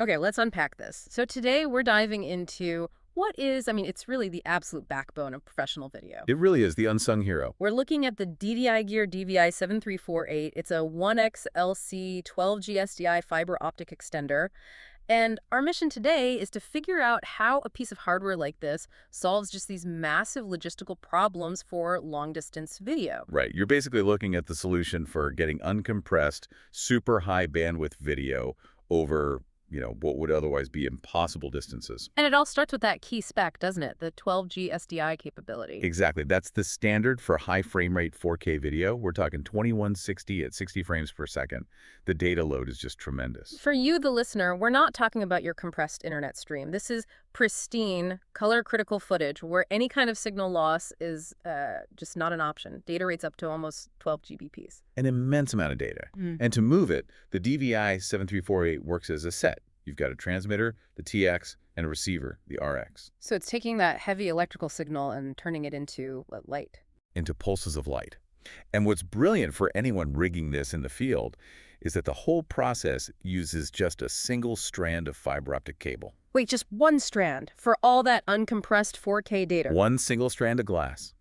Okay, let's unpack this. So today we're diving into it's really the absolute backbone of professional video. It really is the unsung hero. We're looking at the DVIgear DVI-7348. It's a 1XLC 12G-SDI fiber optic extender. And our mission today is to figure out how a piece of hardware like this solves just these massive logistical problems for long-distance video. Right. You're basically looking at the solution for getting uncompressed, super high bandwidth video over, what would otherwise be impossible distances. And it all starts with that key spec, doesn't it? The 12G SDI capability. Exactly. That's the standard for high frame rate 4K video. We're talking 2160 at 60 frames per second. The data load is just tremendous. For you, the listener, we're not talking about your compressed internet stream. This is pristine, color-critical footage where any kind of signal loss is just not an option. Data rates up to almost 12 Gbps. An immense amount of data. And to move it, the DVI-7348 works as a set. You've got a transmitter, the TX, and a receiver, the RX. So it's taking that heavy electrical signal and turning it into light. Into pulses of light. And what's brilliant for anyone rigging this in the field is that the whole process uses just a single strand of fiber optic cable. Wait, just one strand for all that uncompressed 4K data? One single strand of glass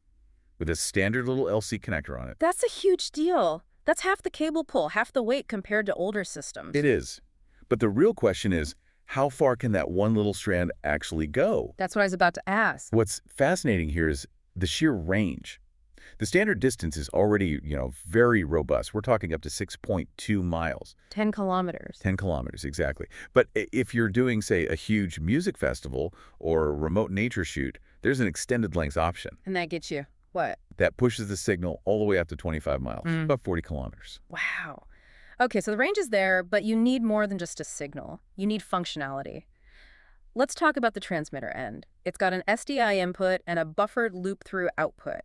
with a standard little LC connector on it. That's a huge deal. That's half the cable pull, half the weight compared to older systems. It is. But the real question is, how far can that one little strand actually go? That's what I was about to ask. What's fascinating here is the sheer range. The standard distance is already, very robust. We're talking up to 6.2 miles. 10 kilometers. 10 kilometers, exactly. But if you're doing, say, a huge music festival or a remote nature shoot, there's an extended length option. And that gets you what? That pushes the signal all the way up to 25 miles, about 40 kilometers. Wow. Okay, so the range is there, but you need more than just a signal. You need functionality. Let's talk about the transmitter end. It's got an SDI input and a buffered loop-through output.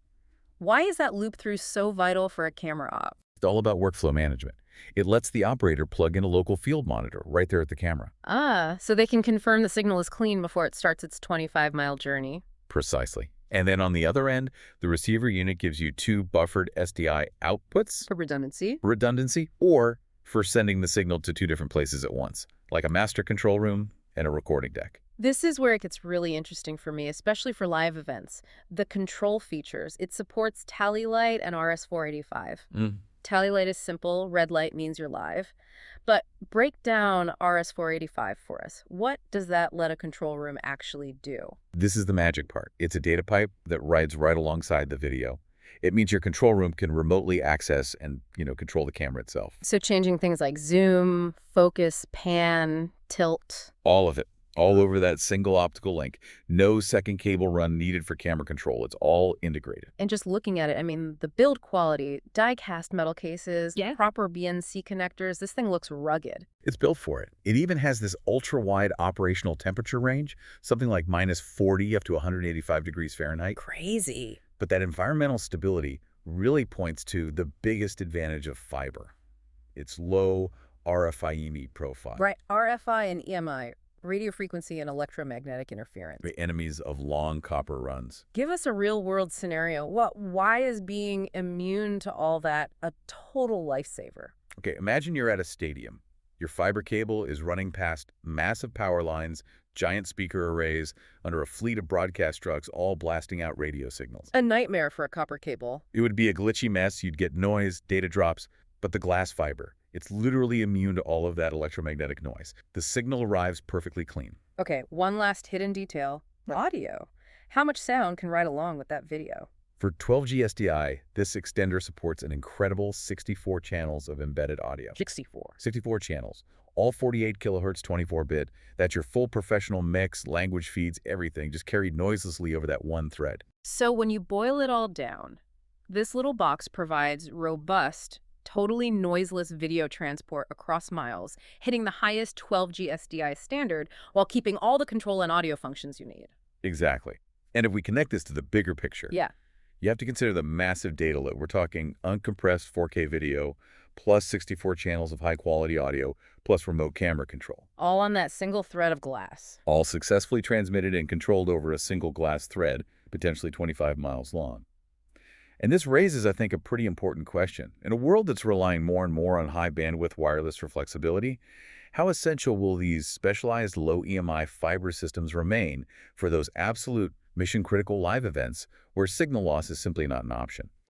Why is that loop-through so vital for a camera op? It's all about workflow management. It lets the operator plug in a local field monitor right there at the camera. So they can confirm the signal is clean before it starts its 25-mile journey. Precisely. And then on the other end, the receiver unit gives you two buffered SDI outputs. For redundancy. Redundancy, or for sending the signal to two different places at once, like a master control room and a recording deck. This is where it gets really interesting for me, especially for live events. The control features. It supports tally light and RS-485. Tally light is simple. Red light means you're live. But break down RS-485 for us. What does that let a control room actually do? This is the magic part. It's a data pipe that rides right alongside the video. It means your control room can remotely access and, control the camera itself. So changing things like zoom, focus, pan, tilt. All of it. All over that single optical link. No second cable run needed for camera control. It's all integrated. And just looking at it, the build quality, die-cast metal cases, proper BNC connectors, this thing looks rugged. It's built for it. It even has this ultra-wide operational temperature range, something like -40 up to 185 degrees Fahrenheit. Crazy. But that environmental stability really points to the biggest advantage of fiber. Its low RFI-EMI profile. Right, RFI and EMI. Radio frequency and electromagnetic interference. The enemies of long copper runs. Give us a real-world scenario. Why is being immune to all that a total lifesaver? Okay, imagine you're at a stadium. Your fiber cable is running past massive power lines, giant speaker arrays, under a fleet of broadcast trucks, all blasting out radio signals. A nightmare for a copper cable. It would be a glitchy mess. You'd get noise, data drops, but the glass fiber, it's literally immune to all of that electromagnetic noise. The signal arrives perfectly clean. Okay, one last hidden detail. Audio. How much sound can ride along with that video? For 12G SDI, this extender supports an incredible 64 channels of embedded audio. 64 channels. All 48 kilohertz 24-bit. That's your full professional mix, language feeds, everything, just carried noiselessly over that one thread. So when you boil it all down, this little box provides robust, totally noiseless video transport across miles, hitting the highest 12G SDI standard while keeping all the control and audio functions you need. Exactly. And if we connect this to the bigger picture, you have to consider the massive data load. We're talking uncompressed 4K video, plus 64 channels of high-quality audio, plus remote camera control. All on that single thread of glass. All successfully transmitted and controlled over a single glass thread, potentially 25 miles long. And this raises, I think, a pretty important question. In a world that's relying more and more on high-bandwidth wireless for flexibility, How essential will these specialized low EMI fiber systems remain for those absolute mission-critical live events where signal loss is simply not an option?